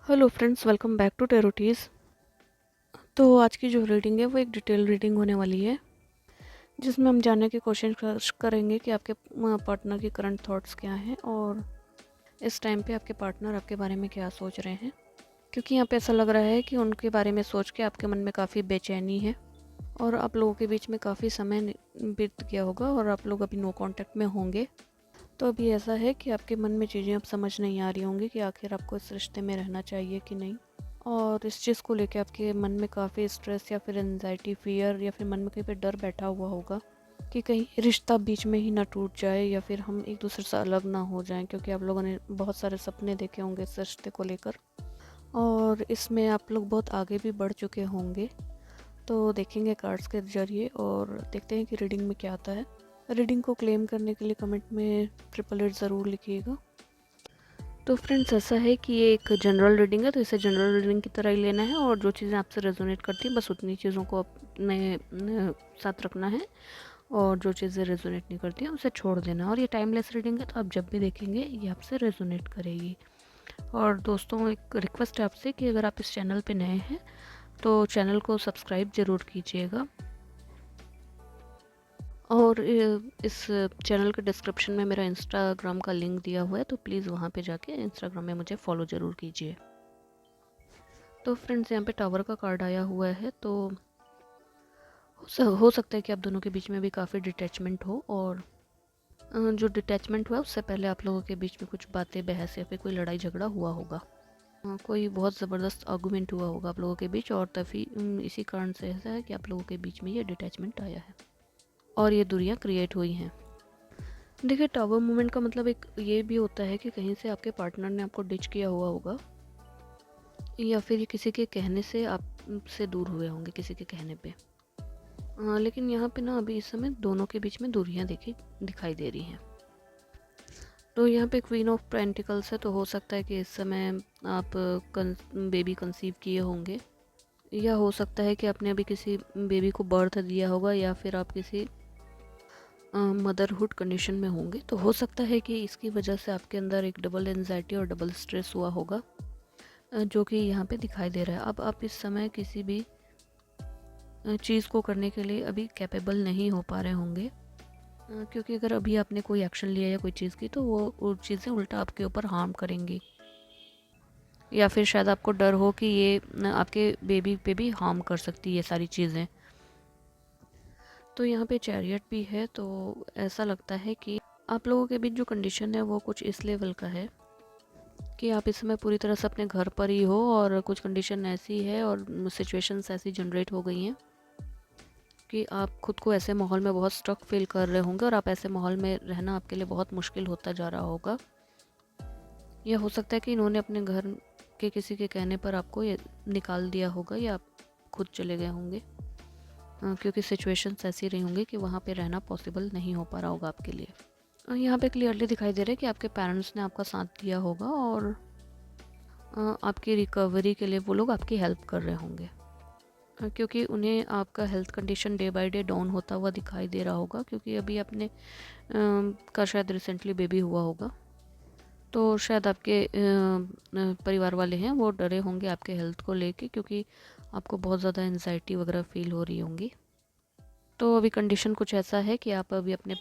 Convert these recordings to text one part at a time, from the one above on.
Hello friends, welcome back to टेरोटीज़। तो आज की जो रीडिंग है वो एक डिटेल रीडिंग होने वाली है, जिसमें हम जानने की कोशिश करेंगे कि आपके पार्टनर की करंट थॉट्स क्या हैं और इस टाइम पे आपके पार्टनर आपके बारे में क्या सोच रहे हैं। क्योंकि यहाँ पे ऐसा लग रहा है कि उनके बारे में सोच के आपके मन में काफ़ी बेचैनी है और आप लोगों के बीच में काफ़ी समय बीत गया होगा और आप लोग अभी नो कांटेक्ट में होंगे। तो अभी ऐसा है कि आपके मन में चीज़ें अब समझ नहीं आ रही होंगी कि आखिर आपको इस रिश्ते में रहना चाहिए कि नहीं। और इस चीज़ को लेके आपके मन में काफ़ी स्ट्रेस या फिर एनजाइटी, फियर या फिर मन में कहीं पे डर बैठा हुआ होगा कि कहीं रिश्ता बीच में ही ना टूट जाए या फिर हम एक दूसरे से अलग ना हो जाएं, क्योंकि आप लोगों ने बहुत सारे सपने देखे होंगे इस रिश्ते को लेकर और इसमें आप लोग बहुत आगे भी बढ़ चुके होंगे। तो देखेंगे कार्ड्स के जरिए और देखते हैं कि रीडिंग में क्या आता है। रीडिंग को क्लेम करने के लिए कमेंट में 888 ज़रूर लिखिएगा। तो फ्रेंड्स, ऐसा है कि ये एक जनरल रीडिंग है, तो इसे जनरल रीडिंग की तरह ही लेना है और जो चीज़ें आपसे रेजोनेट करती हैं बस उतनी चीज़ों को अपने साथ रखना है और जो चीज़ें रेजोनेट नहीं करती हैं उसे छोड़ देना। और ये टाइमलेस रीडिंग है, तो आप जब भी देखेंगे ये आपसे रेजोनेट करेगी। और दोस्तों, एक रिक्वेस्ट है आपसे कि अगर आप इस चैनल पे नए हैं तो चैनल को सब्सक्राइब ज़रूर कीजिएगा और इस चैनल के डिस्क्रिप्शन में मेरा इंस्टाग्राम का लिंक दिया हुआ है, तो प्लीज़ वहाँ पे जाके इंस्टाग्राम में मुझे फॉलो ज़रूर कीजिए। तो फ्रेंड्स, यहाँ पे टावर का कार्ड आया हुआ है, तो हो सकता है कि आप दोनों के बीच में भी काफ़ी डिटैचमेंट हो और जो डिटैचमेंट हुआ है उससे पहले आप लोगों के बीच में कुछ बातें, बहस या फिर कोई लड़ाई झगड़ा हुआ होगा। कोई बहुत ज़बरदस्त आर्गूमेंट हुआ होगा आप लोगों के बीच और तभी इसी कारण से ऐसा है कि आप लोगों के बीच में ये डिटैचमेंट आया है और ये दूरियाँ क्रिएट हुई हैं। देखिए, टावर मूवमेंट का मतलब एक ये भी होता है कि कहीं से आपके पार्टनर ने आपको डिच किया हुआ होगा या फिर ये किसी के कहने से आपसे दूर हुए होंगे, किसी के कहने पे। लेकिन यहाँ पे ना अभी इस समय दोनों के बीच में दूरियाँ दिखाई दे रही हैं। तो यहाँ पे क्वीन ऑफ पेंटिकल्स है, तो हो सकता है कि इस समय आप बेबी कंसीव किए होंगे या हो सकता है कि आपने अभी किसी बेबी को बर्थ दिया होगा या फिर आप किसी मदरहुड कंडीशन में होंगे। तो हो सकता है कि इसकी वजह से आपके अंदर एक डबल एनजाइटी और डबल स्ट्रेस हुआ होगा, जो कि यहाँ पे दिखाई दे रहा है। अब आप इस समय किसी भी चीज़ को करने के लिए अभी कैपेबल नहीं हो पा रहे होंगे, क्योंकि अगर अभी आपने कोई एक्शन लिया या कोई चीज़ की तो वो चीज़ें उल्टा आपके ऊपर हार्म करेंगी या फिर शायद आपको डर हो कि ये आपके बेबी पे भी हार्म कर सकती है ये सारी चीज़ें। तो यहाँ पे चैरियट भी है, तो ऐसा लगता है कि आप लोगों के बीच जो कंडीशन है वो कुछ इस लेवल का है कि आप इस समय पूरी तरह से अपने घर पर ही हो और कुछ कंडीशन ऐसी है और सिचुएशंस ऐसी जनरेट हो गई हैं कि आप खुद को ऐसे माहौल में बहुत स्टक फील कर रहे होंगे और आप ऐसे माहौल में रहना आपके लिए बहुत मुश्किल होता जा रहा होगा। यह हो सकता है कि इन्होंने अपने घर के किसी के कहने पर आपको ये निकाल दिया होगा या आप खुद चले गए होंगे, क्योंकि सिचुएशंस ऐसी रही होंगी कि वहाँ पे रहना पॉसिबल नहीं हो पा रहा होगा आपके लिए। यहाँ पे क्लियरली दिखाई दे रहा है कि आपके पेरेंट्स ने आपका साथ दिया होगा और आपकी रिकवरी के लिए वो लोग आपकी हेल्प कर रहे होंगे, क्योंकि उन्हें आपका health condition day by day down होता हुआ दिखाई दे रहा होगा, क्योंकि अभी आपने का शायद रिसेंटली बेबी हुआ होगा। तो शायद आपके परिवार वाले हैं वो डरे होंगे आपके हेल्थ को लेके, क्योंकि आपको बहुत ज़्यादा एनजाइटी वगैरह फील हो रही होंगी। तो अभी कंडीशन कुछ ऐसा है कि आप अभी अपने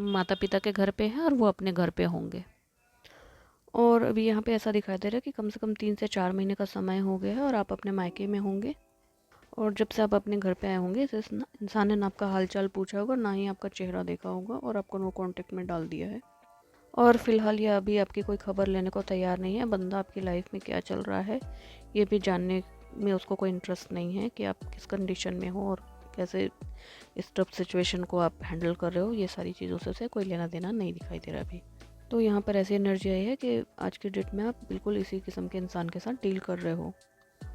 माता पिता के घर पे हैं और वो अपने घर पे होंगे। और अभी यहाँ पे ऐसा दिखाई दे रहा है कि कम से कम 3 से 4 महीने का समय हो गया है और आप अपने मायके में होंगे। और जब से आप अपने घर पे आए होंगे इस इंसान ने ना आपका हाल चाल पूछा होगा, ना ही आपका चेहरा देखा होगा और आपको नो कांटेक्ट में डाल दिया है। और फिलहाल ये अभी आपकी कोई खबर लेने को तैयार नहीं है। बंदा आपकी लाइफ में क्या चल रहा है ये भी जानने में उसको कोई इंटरेस्ट नहीं है कि आप किस कंडीशन में हो और कैसे इस टफ सिचुएशन को आप हैंडल कर रहे हो। ये सारी चीज़ों से कोई लेना देना नहीं दिखाई दे रहा अभी। तो यहाँ पर ऐसी एनर्जी आई है कि आज की डेट में आप बिल्कुल इसी किस्म के इंसान के साथ डील कर रहे हो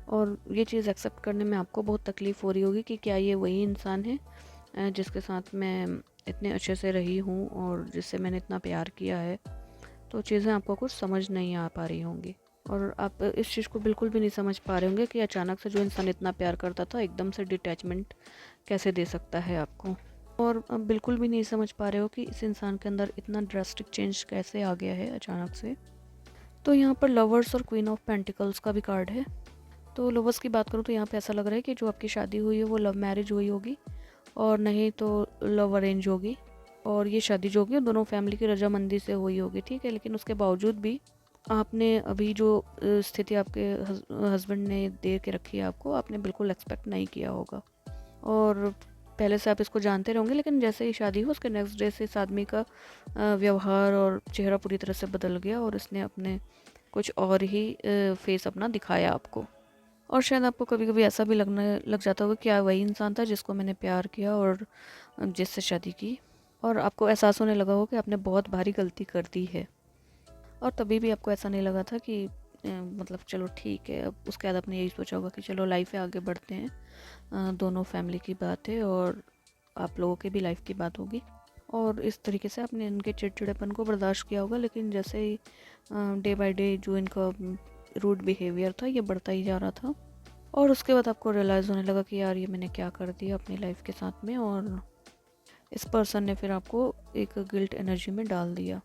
और ये चीज़ एक्सेप्ट करने में आपको बहुत तकलीफ़ हो रही होगी कि क्या ये वही इंसान है जिसके साथ मैं इतने अच्छे से रही हूँ और जिससे मैंने इतना प्यार किया है। तो चीज़ें आपको कुछ समझ नहीं आ पा रही होंगी और आप इस चीज़ को बिल्कुल भी नहीं समझ पा रहे होंगे कि अचानक से जो इंसान इतना प्यार करता था एकदम से डिटैचमेंट कैसे दे सकता है आपको। और आप बिल्कुल भी नहीं समझ पा रहे हो कि इस इंसान के अंदर इतना ड्रास्टिक चेंज कैसे आ गया है अचानक से। तो यहाँ पर लवर्स और क्वीन ऑफ पेंटिकल्स का भी कार्ड है। तो लवर्स की बात करूँ तो यहाँ पे ऐसा लग रहा है कि जो आपकी शादी हुई है वो लव मैरिज हुई होगी और नहीं तो लव अरेंज होगी। और ये शादी जो होगी दोनों फैमिली की रजामंदी से हुई होगी, ठीक है। लेकिन उसके बावजूद भी आपने अभी जो स्थिति आपके हस्बैंड ने दे के रखी है आपको, आपने बिल्कुल एक्सपेक्ट नहीं किया होगा। और पहले से आप इसको जानते रहोगे, लेकिन जैसे ही शादी हो उसके नेक्स्ट डे से इस आदमी का व्यवहार और चेहरा पूरी तरह से बदल गया और इसने अपने कुछ और ही फेस अपना दिखाया आपको। और शायद आपको कभी कभी ऐसा भी लगने लग जाता होगा कि वही इंसान था जिसको मैंने प्यार किया और जिससे शादी की, और आपको एहसास होने लगा हो कि आपने बहुत भारी गलती कर दी है। और तभी भी आपको ऐसा नहीं लगा था कि मतलब चलो ठीक है। अब उसके बाद आपने यही सोचा होगा कि चलो लाइफ है, आगे बढ़ते हैं, दोनों फैमिली की बात है और आप लोगों की भी लाइफ की बात होगी। और इस तरीके से आपने इनके चिड़चिड़ेपन को बर्दाश्त किया होगा। लेकिन जैसे ही डे बाय डे जो इनका रूड बिहेवियर था ये बढ़ता ही जा रहा था, और उसके बाद आपको रियलाइज़ होने लगा कि यार ये मैंने क्या कर दिया अपनी लाइफ के साथ में। और इस पर्सन ने फिर आपको एक गिल्ट एनर्जी में डाल दिया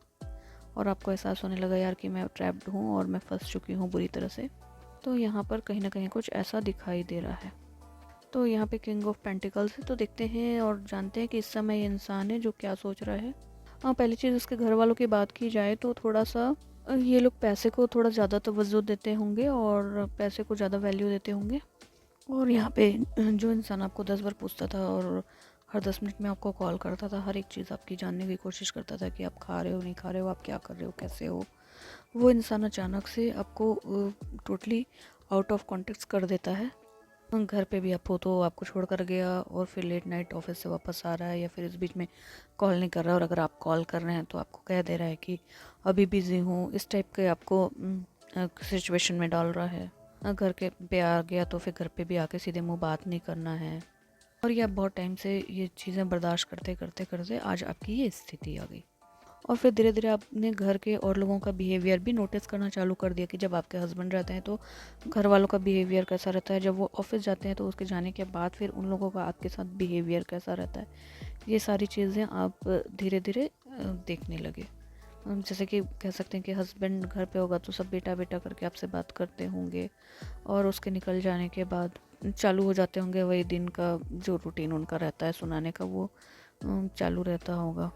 और आपको एहसास होने लगा यार कि मैं ट्रैप्ड हूँ और मैं फंस चुकी हूँ बुरी तरह से। तो यहाँ पर कहीं ना कहीं कुछ ऐसा दिखाई दे रहा है। तो यहाँ पे किंग ऑफ पेंटिकल्स है। तो देखते हैं और जानते हैं कि इस समय ये इंसान है जो क्या सोच रहा है। हाँ, पहली चीज़ उसके घर वालों की बात की जाए तो थोड़ा सा ये लोग पैसे को थोड़ा ज़्यादा तवज्जो देते होंगे और पैसे को ज़्यादा वैल्यू देते होंगे। और यहाँ पे जो इंसान आपको 10 बार पूछता था और हर 10 मिनट में आपको कॉल करता था, हर एक चीज़ आपकी जानने की कोशिश करता था कि आप खा रहे हो नहीं खा रहे हो, आप क्या कर रहे हो, कैसे हो, वो इंसान अचानक से आपको टोटली आउट ऑफ कॉन्टेक्स्ट कर देता है। घर पे भी आप हो तो आपको छोड़ कर गया और फिर लेट नाइट ऑफिस से वापस आ रहा है, या फिर इस बीच में कॉल नहीं कर रहा, और अगर आप कॉल कर रहे हैं तो आपको कह दे रहा है कि अभी बिज़ी हूँ। इस टाइप के आपको सिचुएशन में डाल रहा है। घर के पे आ गया तो फिर घर पे भी आके सीधे मुंह बात नहीं करना है। और ये आप बहुत टाइम से ये चीज़ें बर्दाश्त करते करते करते आज आपकी ये स्थिति आ गई। और फिर धीरे धीरे आपने घर के और लोगों का बिहेवियर भी नोटिस करना चालू कर दिया कि जब आपके हस्बैंड रहते हैं तो घर वालों का बिहेवियर कैसा रहता है, जब वो ऑफिस जाते हैं तो उसके जाने के बाद फिर उन लोगों का आपके साथ बिहेवियर कैसा रहता है। ये सारी चीज़ें आप धीरे धीरे देखने लगे। जैसे कि कह सकते हैं कि हस्बैंड घर पे होगा तो सब बेटा बेटा करके आपसे बात करते होंगे, और उसके निकल जाने के बाद चालू हो जाते होंगे वही दिन का जो रूटीन उनका रहता है सुनाने का, वो चालू रहता होगा।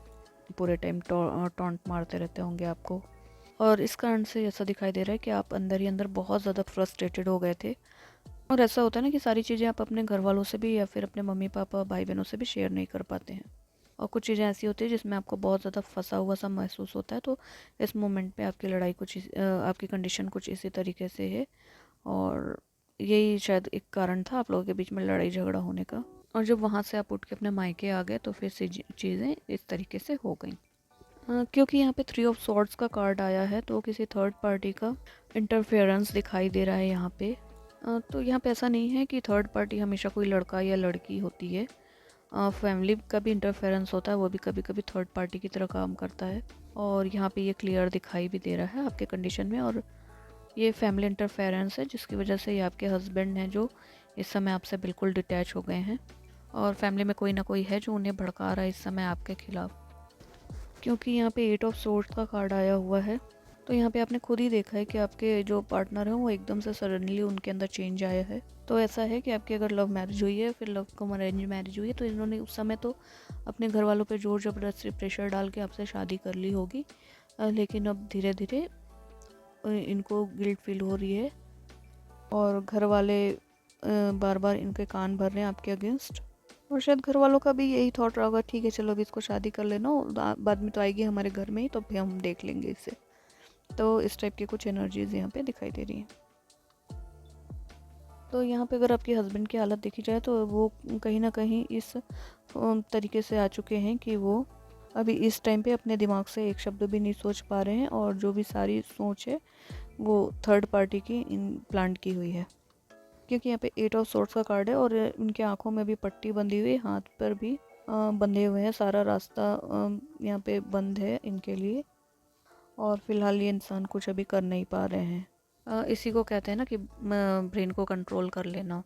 पूरे टाइम टॉन्ट मारते रहते होंगे आपको। और इस कारण से ऐसा दिखाई दे रहा है कि आप अंदर ही अंदर बहुत ज़्यादा फ्रस्ट्रेटेड हो गए थे। और ऐसा होता है ना कि सारी चीज़ें आप अपने घर वालों से भी या फिर अपने मम्मी पापा भाई बहनों से भी शेयर नहीं कर पाते हैं, और कुछ चीज़ें ऐसी होती है जिसमें आपको बहुत ज़्यादा फंसा हुआ सा महसूस होता है। तो इस मोमेंट पे आपकी लड़ाई आपकी कंडीशन कुछ इसी तरीके से है, और यही शायद एक कारण था आप लोगों के बीच में लड़ाई झगड़ा होने का। और जब वहाँ से आप उठ के अपने मायके आ गए तो फिर से चीज़ें इस तरीके से हो गई। क्योंकि यहाँ पे 3 ऑफ सॉर्ड्स का कार्ड आया है तो किसी थर्ड पार्टी का इंटरफेरेंस दिखाई दे रहा है यहाँ पे। तो यहाँ पे ऐसा नहीं है कि थर्ड पार्टी हमेशा कोई लड़का या लड़की होती है। फैमिली का भी इंटरफेरेंस होता है, वो भी कभी कभी थर्ड पार्टी की तरह काम करता है। और यहाँ पे ये क्लियर दिखाई भी दे रहा है आपके कंडीशन में। और ये फैमिली इंटरफेरेंस है जिसकी वजह से ये आपके हस्बैंड हैं जो इस समय आपसे बिल्कुल डिटैच हो गए हैं, और फैमिली में कोई ना कोई है जो उन्हें भड़का रहा है इस समय आपके खिलाफ। क्योंकि यहाँ पे 8 ऑफ सोर्ड्स का कार्ड आया हुआ है तो यहाँ पे आपने खुद ही देखा है कि आपके जो पार्टनर हैं वो एकदम से सडनली उनके अंदर चेंज आया है। तो ऐसा है कि आपकी अगर लव मैरिज हुई है फिर लव कम अरेंज मैरिज हुई है तो इन्होंने उस समय तो अपने घर वालों पे जोर ज़बरदस्ती प्रेशर डाल के आपसे शादी कर ली होगी, लेकिन अब धीरे धीरे इनको गिल्ट फील हो रही है और घर वाले बार बार इनके कान भर रहे हैं आपके अगेंस्ट। और शायद घर वालों का भी यही थॉट रहा होगा, ठीक है चलो अभी इसको शादी कर लेना, बाद में तो आएगी हमारे घर में ही तो फिर हम देख लेंगे इसे। तो इस टाइप की कुछ एनर्जीज यहाँ पे दिखाई दे रही हैं। तो यहाँ पे अगर आपके हस्बैंड की हालत देखी जाए तो वो कहीं ना कहीं इस तरीके से आ चुके हैं कि वो अभी इस टाइम पे अपने दिमाग से एक शब्द भी नहीं सोच पा रहे हैं, और जो भी सारी सोच है वो थर्ड पार्टी की प्लांट की हुई है। क्योंकि यहाँ पे 8 ऑफ सोर्ड्स का कार्ड है और उनके आंखों में भी पट्टी बंधी हुई, हाथ पर भी बंधे हुए हैं, सारा रास्ता यहाँ पे बंद है इनके लिए। और फिलहाल ये इंसान कुछ अभी कर नहीं पा रहे हैं। इसी को कहते हैं ना कि ब्रेन को कंट्रोल कर लेना।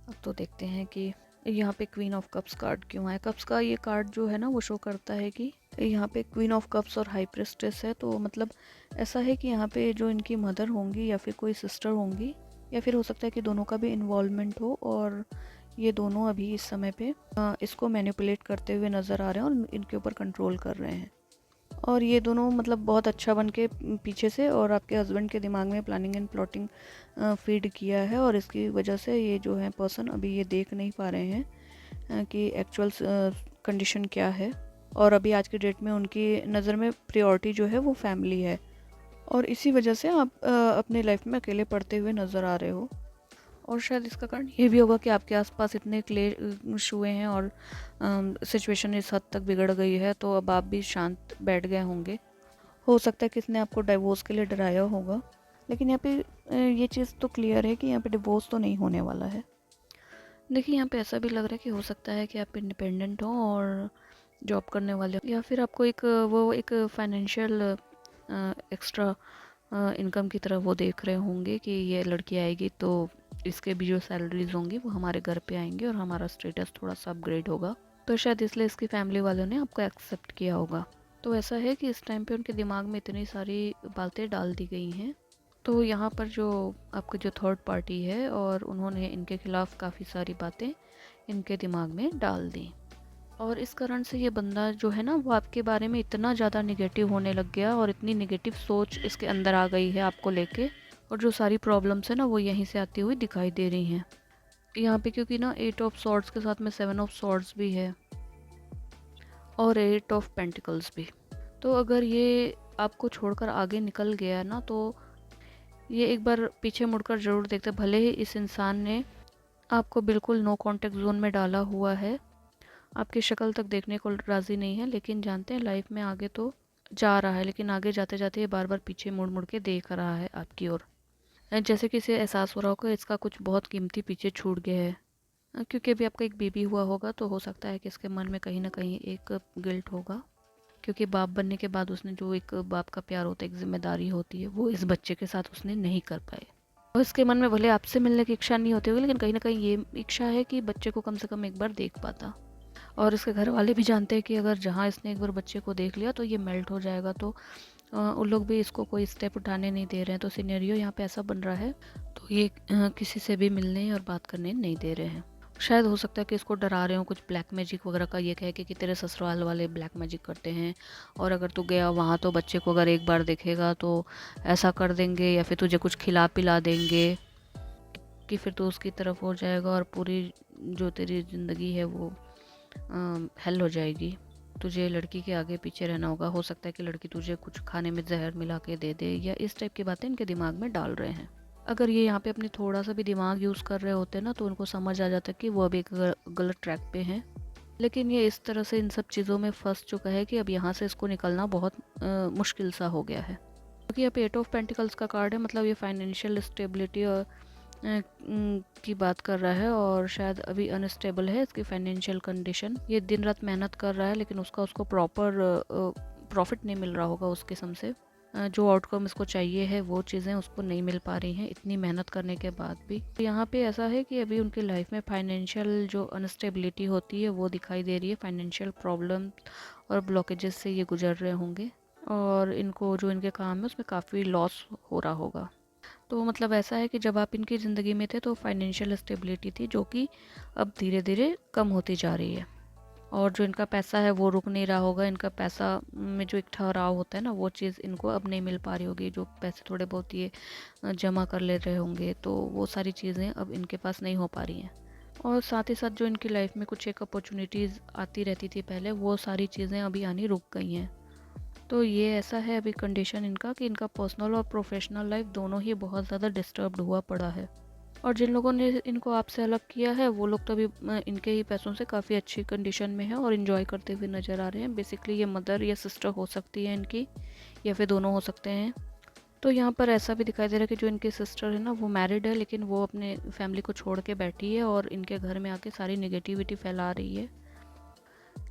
अब तो देखते हैं कि यहाँ पे क्वीन ऑफ कप्स कार्ड क्यों है? कप्स का ये कार्ड जो है ना वो शो करता है कि यहाँ पे क्वीन ऑफ कप्स और हाई प्रेस्टेस है, तो मतलब ऐसा है कि यहाँ पे जो इनकी मदर होंगी या फिर कोई सिस्टर होंगी, या फिर हो सकता है कि दोनों का भी इन्वॉल्वमेंट हो, और ये दोनों अभी इस समय पे इसको मैनिपुलेट करते हुए नज़र आ रहे हैं और इनके ऊपर कंट्रोल कर रहे हैं। और ये दोनों मतलब बहुत अच्छा बन के पीछे से और आपके हस्बैंड के दिमाग में प्लानिंग एंड प्लॉटिंग फीड किया है, और इसकी वजह से ये जो है पर्सन अभी ये देख नहीं पा रहे हैं कि एक्चुअल कंडीशन क्या है। और अभी आज के डेट में उनकी नज़र में प्रायोरिटी जो है वो फैमिली है, और इसी वजह से आप अपने लाइफ में अकेले पड़ते हुए नज़र आ रहे हो। और शायद इसका कारण ये भी होगा कि आपके आसपास इतने क्लेश हुए हैं और सिचुएशन इस हद तक बिगड़ गई है, तो अब आप भी शांत बैठ गए होंगे। हो सकता है किसने आपको डिवोर्स के लिए डराया होगा, लेकिन यहाँ पे ये चीज़ तो क्लियर है कि यहाँ पे डिवोर्स तो नहीं होने वाला है। देखिए यहाँ पे ऐसा भी लग रहा है कि हो सकता है कि आप इंडिपेंडेंट हो और जॉब करने वाले हो, या फिर आपको एक फाइनेंशियल एक्स्ट्रा इनकम की तरह वो देख रहे होंगे कि ये लड़की आएगी तो इसके भी जो सैलरीज होंगी वो हमारे घर पे आएंगी और हमारा स्टेटस थोड़ा सा अपग्रेड होगा, तो शायद इसलिए इसकी फैमिली वालों ने आपको एक्सेप्ट किया होगा। तो ऐसा है कि इस टाइम पे उनके दिमाग में इतनी सारी बातें डाल दी गई हैं, तो यहाँ पर जो आपका जो थर्ड पार्टी है और उन्होंने इनके खिलाफ काफ़ी सारी बातें इनके दिमाग में डाल दी, और इस कारण से ये बंदा जो है ना वो आपके बारे में इतना ज़्यादा निगेटिव होने लग गया और इतनी निगेटिव सोच इसके अंदर आ गई है आपको लेके, और जो सारी प्रॉब्लम्स है ना वो यहीं से आती हुई दिखाई दे रही हैं यहाँ पे, क्योंकि ना 8 ऑफ सॉर्ड्स के साथ में 7 ऑफ सॉर्ड्स भी है और 8 ऑफ पेंटिकल्स भी। तो अगर ये आपको छोड़कर आगे निकल गया ना तो ये एक बार पीछे मुड़कर ज़रूर देखते, भले ही इस इंसान ने आपको बिल्कुल नो कांटेक्ट जोन में डाला हुआ है, आपकी शक्ल तक देखने को राज़ी नहीं है, लेकिन जानते हैं लाइफ में आगे तो जा रहा है, लेकिन आगे जाते जाते ये बार बार पीछे मुड़ मुड़ के देख रहा है आपकी ओर, जैसे कि इसे एहसास हो रहा होगा इसका कुछ बहुत कीमती पीछे छूट गया है। क्योंकि अभी आपका एक बेबी हुआ होगा तो हो सकता है कि इसके मन में कहीं ना कहीं एक गिल्ट होगा, क्योंकि बाप बनने के बाद उसने जो एक बाप का प्यार होता है, एक जिम्मेदारी होती है, वो इस बच्चे के साथ उसने नहीं कर पाए, और इसके मन में भले आपसे मिलने की इच्छा नहीं होती होगी, लेकिन कहीं ना कहीं ये इच्छा है कि बच्चे को कम से कम एक बार देख पाता। और इसके घर वाले भी जानते हैं कि अगर जहाँ इसने एक बार बच्चे को देख लिया तो ये मेल्ट हो जाएगा, तो उन लोग भी इसको कोई स्टेप उठाने नहीं दे रहे हैं। तो सिनेरियो यहाँ पे ऐसा बन रहा है, तो ये किसी से भी मिलने और बात करने नहीं दे रहे हैं। शायद हो सकता है कि इसको डरा रहे हो कुछ ब्लैक मैजिक वगैरह का, ये कह के कि तेरे ससुराल वाले ब्लैक मैजिक करते हैं, और अगर तू गया वहाँ तो बच्चे को अगर एक बार देखेगा तो ऐसा कर देंगे, या फिर तुझे कुछ खिला पिला देंगे कि फिर तो उसकी तरफ हो जाएगा और पूरी जो तेरी ज़िंदगी है वो हेल हो जाएगी। तुझे लड़की के आगे पीछे रहना होगा, हो सकता है कि लड़की तुझे कुछ खाने में जहर मिला के दे दे, या इस टाइप की बातें इनके दिमाग में डाल रहे हैं। अगर ये यहाँ पे अपनी थोड़ा सा भी दिमाग यूज़ कर रहे होते ना तो उनको समझ आ जाता कि वो अभी एक गलत ट्रैक पे हैं, लेकिन ये इस तरह से इन सब चीज़ों में फंस चुका है कि अब यहाँ से इसको निकलना बहुत मुश्किल सा हो गया है, क्योंकि यहाँ पे 8 ऑफ पेंटिकल्स का कार्ड है, मतलब ये फाइनेंशियल स्टेबिलिटी और की बात कर रहा है, और शायद अभी अनस्टेबल है इसकी फाइनेंशियल कंडीशन। ये दिन रात मेहनत कर रहा है लेकिन उसको प्रॉपर प्रॉफिट नहीं मिल रहा होगा उस किस्म से, जो आउटकम इसको चाहिए है वो चीज़ें उसको नहीं मिल पा रही हैं इतनी मेहनत करने के बाद भी। यहाँ पे ऐसा है कि अभी उनकी लाइफ में फाइनेंशियल जो अनस्टेबिलिटी होती है वो दिखाई दे रही है, फाइनेंशियल प्रॉब्लम और ब्लॉकेजेस से ये गुजर रहे होंगे, और इनको जो इनके काम है उसमें काफ़ी लॉस हो रहा होगा। तो मतलब ऐसा है कि जब आप इनकी ज़िंदगी में थे तो फाइनेंशियल स्टेबिलिटी थी, जो कि अब धीरे धीरे कम होती जा रही है, और जो इनका पैसा है वो रुक नहीं रहा होगा, इनका पैसा में जो एक ठहराव होता है ना वो चीज़ इनको अब नहीं मिल पा रही होगी, जो पैसे थोड़े बहुत ये जमा कर ले रहे होंगे तो वो सारी चीज़ें अब इनके पास नहीं हो पा रही हैं। और साथ ही साथ जो इनकी लाइफ में कुछ एक अपॉर्चुनिटीज़ आती रहती थी पहले, वो सारी चीज़ें अभी आनी रुक गई हैं। तो ये ऐसा है अभी कंडीशन इनका कि इनका पर्सनल और प्रोफेशनल लाइफ दोनों ही बहुत ज़्यादा डिस्टर्ब्ड हुआ पड़ा है, और जिन लोगों ने इनको आपसे अलग किया है वो लोग तो अभी इनके ही पैसों से काफ़ी अच्छी कंडीशन में है और इन्जॉय करते हुए नज़र आ रहे हैं। बेसिकली ये मदर या सिस्टर हो सकती है इनकी, या फिर दोनों हो सकते हैं। तो यहाँ पर ऐसा भी दिखाई दे रहा है कि जो इनकी सिस्टर है ना वो मैरिड है, लेकिन वो अपने फैमिली को छोड़ के बैठी है और इनके घर में आके सारी निगेटिविटी फैला रही है,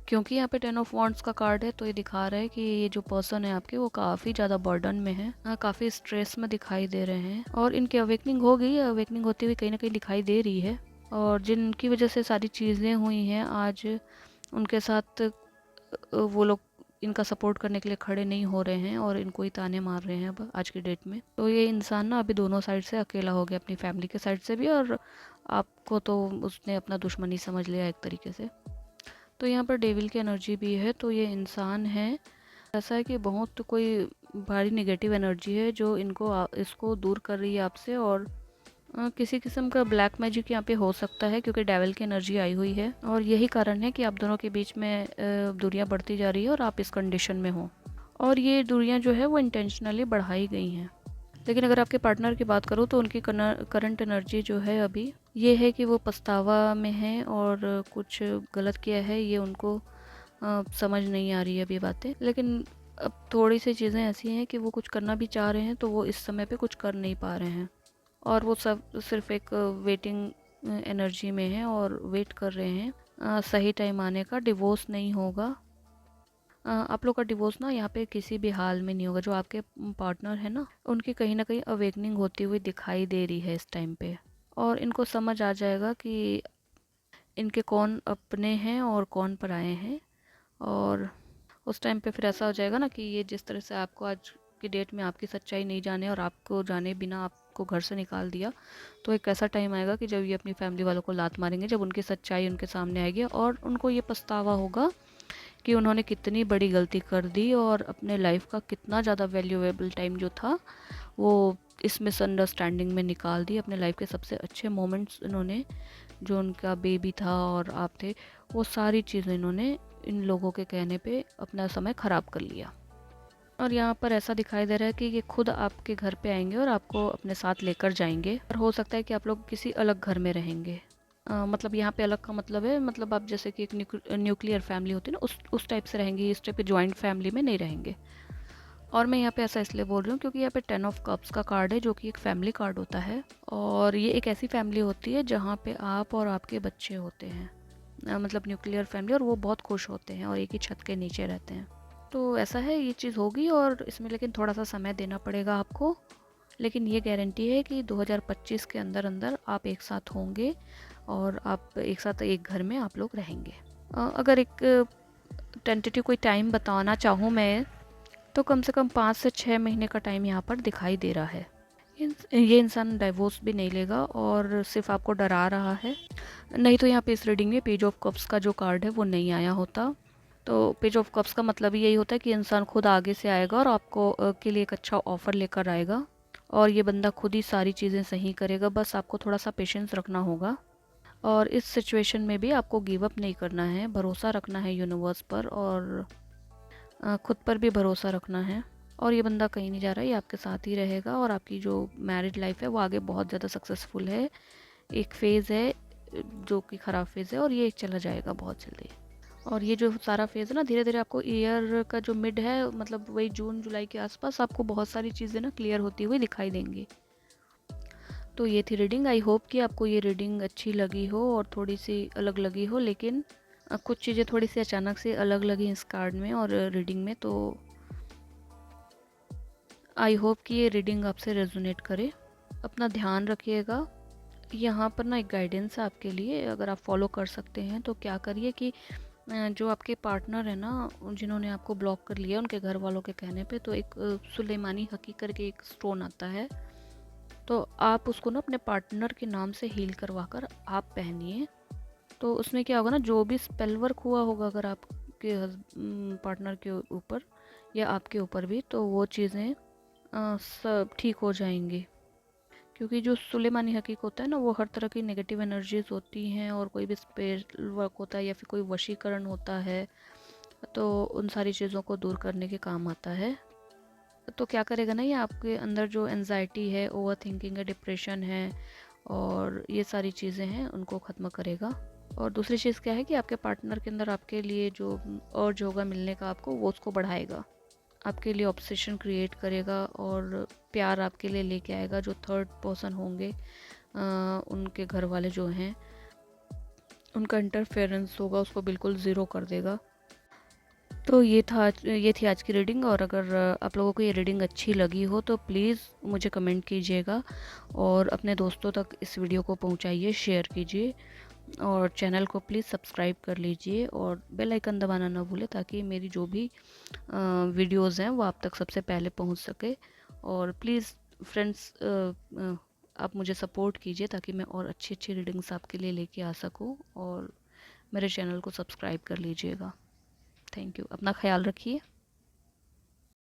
क्योंकि यहाँ पे 10 ऑफ वॉन्ड्स का कार्ड है, तो ये दिखा रहा है कि ये जो पर्सन है आपके वो काफ़ी ज़्यादा बर्डन में है, काफ़ी स्ट्रेस में दिखाई दे रहे हैं, और इनकी अवेकनिंग हो गई, अवेकनिंग होती हुई कहीं ना कहीं दिखाई दे रही है। और जिनकी वजह से सारी चीज़ें हुई हैं आज उनके साथ वो लोग इनका सपोर्ट करने के लिए खड़े नहीं हो रहे हैं और इनको ही ताने मार रहे हैं अब आज की डेट में। तो ये इंसान ना अभी दोनों साइड से अकेला हो गया, अपनी फैमिली के साइड से भी, और आपको तो उसने अपना दुश्मन ही समझ लिया एक तरीके से। तो यहाँ पर डेविल की एनर्जी भी है। तो ये इंसान है ऐसा है कि बहुत कोई भारी नेगेटिव एनर्जी है जो इसको दूर कर रही है आपसे, और किसी किस्म का ब्लैक मैजिक यहाँ पे हो सकता है क्योंकि डेविल की एनर्जी आई हुई है, और यही कारण है कि आप दोनों के बीच में दूरियां बढ़ती जा रही है और आप इस कंडीशन में हो। और ये दूरियां जो है वो इंटेंशनली बढ़ाई गई हैं। लेकिन अगर आपके पार्टनर की बात करूँ तो उनकी करंट एनर्जी जो है अभी ये है कि वो पछतावा में है और कुछ गलत किया है, ये उनको समझ नहीं आ रही है अभी बातें। लेकिन अब थोड़ी सी चीज़ें ऐसी हैं कि वो कुछ करना भी चाह रहे हैं तो वो इस समय पे कुछ कर नहीं पा रहे हैं, और वो सब सिर्फ एक वेटिंग एनर्जी में है और वेट कर रहे हैं सही टाइम आने का। डिवोर्स नहीं होगा, आप लोग का डिवोर्स ना यहाँ पे किसी भी हाल में नहीं होगा। जो आपके पार्टनर है ना, उनकी कहीं ना कहीं अवेकनिंग होती हुई दिखाई दे रही है इस टाइम पे, और इनको समझ आ जाएगा कि इनके कौन अपने हैं और कौन पराए हैं। और उस टाइम पे फिर ऐसा हो जाएगा ना कि ये जिस तरह से आपको आज की डेट में आपकी सच्चाई नहीं जाने और आपको जाने बिना आपको घर से निकाल दिया, तो एक ऐसा टाइम आएगा कि जब ये अपनी फैमिली वालों को लात मारेंगे, जब उनकी सच्चाई उनके सामने आएगी और उनको ये पछतावा होगा कि उन्होंने कितनी बड़ी गलती कर दी और अपने लाइफ का कितना ज़्यादा वैल्यूएबल टाइम जो था वो इस मिसअंडरस्टैंडिंग में निकाल दी। अपने लाइफ के सबसे अच्छे मोमेंट्स इन्होंने, जो उनका बेबी था और आप थे, वो सारी चीज़ें इन्होंने इन लोगों के कहने पे अपना समय ख़राब कर लिया। और यहाँ पर ऐसा दिखाई दे रहा है कि ये खुद आपके घर पे आएंगे और आपको अपने साथ लेकर जाएंगे, और हो सकता है कि आप लोग किसी अलग घर में रहेंगे। मतलब यहाँ पे अलग का मतलब है, मतलब आप जैसे कि एक न्यूक्लियर फैमिली होती है ना, उस टाइप से रहेंगे, इस टाइप के जॉइंट फैमिली में नहीं रहेंगे। और मैं यहाँ पे ऐसा इसलिए बोल रही हूँ क्योंकि यहाँ पे 10 ऑफ कप्स का कार्ड है जो कि एक फैमिली कार्ड होता है, और ये एक ऐसी फैमिली होती है जहाँ पे आप और आपके बच्चे होते हैं, मतलब न्यूक्लियर फैमिली, और वो बहुत खुश होते हैं और एक ही छत के नीचे रहते हैं। तो ऐसा है, ये चीज़ होगी और इसमें लेकिन थोड़ा सा समय देना पड़ेगा आपको। लेकिन ये गारंटी है कि 2025 के अंदर अंदर आप एक साथ होंगे और आप एक साथ एक घर में आप लोग रहेंगे। अगर एक टेंटेटिव कोई टाइम बताना चाहूँ मैं, तो कम से कम 5 से 6 महीने का टाइम यहाँ पर दिखाई दे रहा है। ये इंसान डाइवोर्स भी नहीं लेगा और सिर्फ आपको डरा रहा है। नहीं तो यहाँ पे इस रीडिंग में पेज ऑफ कप्स का जो कार्ड है वो नहीं आया होता। तो पेज ऑफ कप्स का मतलब यही होता है कि इंसान खुद आगे से आएगा और आपको के लिए एक अच्छा ऑफ़र लेकर आएगा, और ये बंदा खुद ही सारी चीज़ें सही करेगा। बस आपको थोड़ा सा पेशेंस रखना होगा, और इस सिचुएशन में भी आपको गिव अप नहीं करना है, भरोसा रखना है यूनिवर्स पर, और खुद पर भी भरोसा रखना है। और ये बंदा कहीं नहीं जा रहा है, ये आपके साथ ही रहेगा, और आपकी जो मैरिड लाइफ है वो आगे बहुत ज़्यादा सक्सेसफुल है। एक फ़ेज़ है जो कि ख़राब फेज़ है और ये चला जाएगा बहुत जल्दी। और ये जो सारा फेज़ है ना, धीरे धीरे आपको ईयर का जो मिड है, मतलब वही जून जुलाई के आसपास आपको बहुत सारी चीज़ें ना क्लियर होती हुई दिखाई देंगी। तो ये थी रीडिंग। आई होप कि आपको ये रीडिंग अच्छी लगी हो और थोड़ी सी अलग लगी हो, लेकिन कुछ चीज़ें थोड़ी सी अचानक से अलग लगी इस कार्ड में और रीडिंग में। तो आई होप कि ये रीडिंग आपसे रेजोनेट करे। अपना ध्यान रखिएगा। यहाँ पर ना एक गाइडेंस है आपके लिए, अगर आप फॉलो कर सकते हैं तो क्या करिए कि जो आपके पार्टनर है ना, जिन्होंने आपको ब्लॉक कर लिया उनके घर वालों के कहने पे, तो एक सुलेमानी हकी करके एक स्टोन आता है, तो आप उसको ना अपने पार्टनर के नाम से हील करवा कर आप पहनिए। तो उसमें क्या होगा ना, जो भी स्पेल वर्क हुआ होगा अगर आपके पार्टनर के ऊपर या आपके ऊपर भी, तो वो चीज़ें सब ठीक हो जाएंगी। क्योंकि जो सुलेमानी हकीक होता है ना, वो हर तरह की नेगेटिव एनर्जीज होती हैं, और कोई भी स्पेल वर्क होता है या फिर कोई वशीकरण होता है, तो उन सारी चीज़ों को दूर करने के काम आता है। तो क्या करेगा ना, ये आपके अंदर जो एनजाइटी है, ओवर थिंकिंग है, डिप्रेशन है, और ये सारी चीज़ें हैं उनको ख़त्म करेगा। और दूसरी चीज़ क्या है कि आपके पार्टनर के अंदर आपके लिए जो अर्ज होगा मिलने का आपको, वो उसको बढ़ाएगा, आपके लिए ऑब्सेशन क्रिएट करेगा और प्यार आपके लिए लेके आएगा। जो थर्ड पर्सन होंगे उनके घर वाले जो हैं, उनका इंटरफेरेंस होगा उसको बिल्कुल ज़ीरो कर देगा। तो ये थी आज की रीडिंग। और अगर आप लोगों को ये रीडिंग अच्छी लगी हो तो प्लीज़ मुझे कमेंट कीजिएगा और अपने दोस्तों तक इस वीडियो को पहुंचाइए, शेयर कीजिए और चैनल को प्लीज़ सब्सक्राइब कर लीजिए और बेल आइकन दबाना ना भूलें ताकि मेरी जो भी वीडियोज़ हैं वो आप तक सबसे पहले पहुंच सके। और प्लीज़ फ्रेंड्स, आप मुझे सपोर्ट कीजिए ताकि मैं और अच्छी अच्छी रीडिंग्स आपके लिए लेके आ सकूं। और मेरे चैनल को सब्सक्राइब कर लीजिएगा। Thank you. अपना ख्याल रखिए।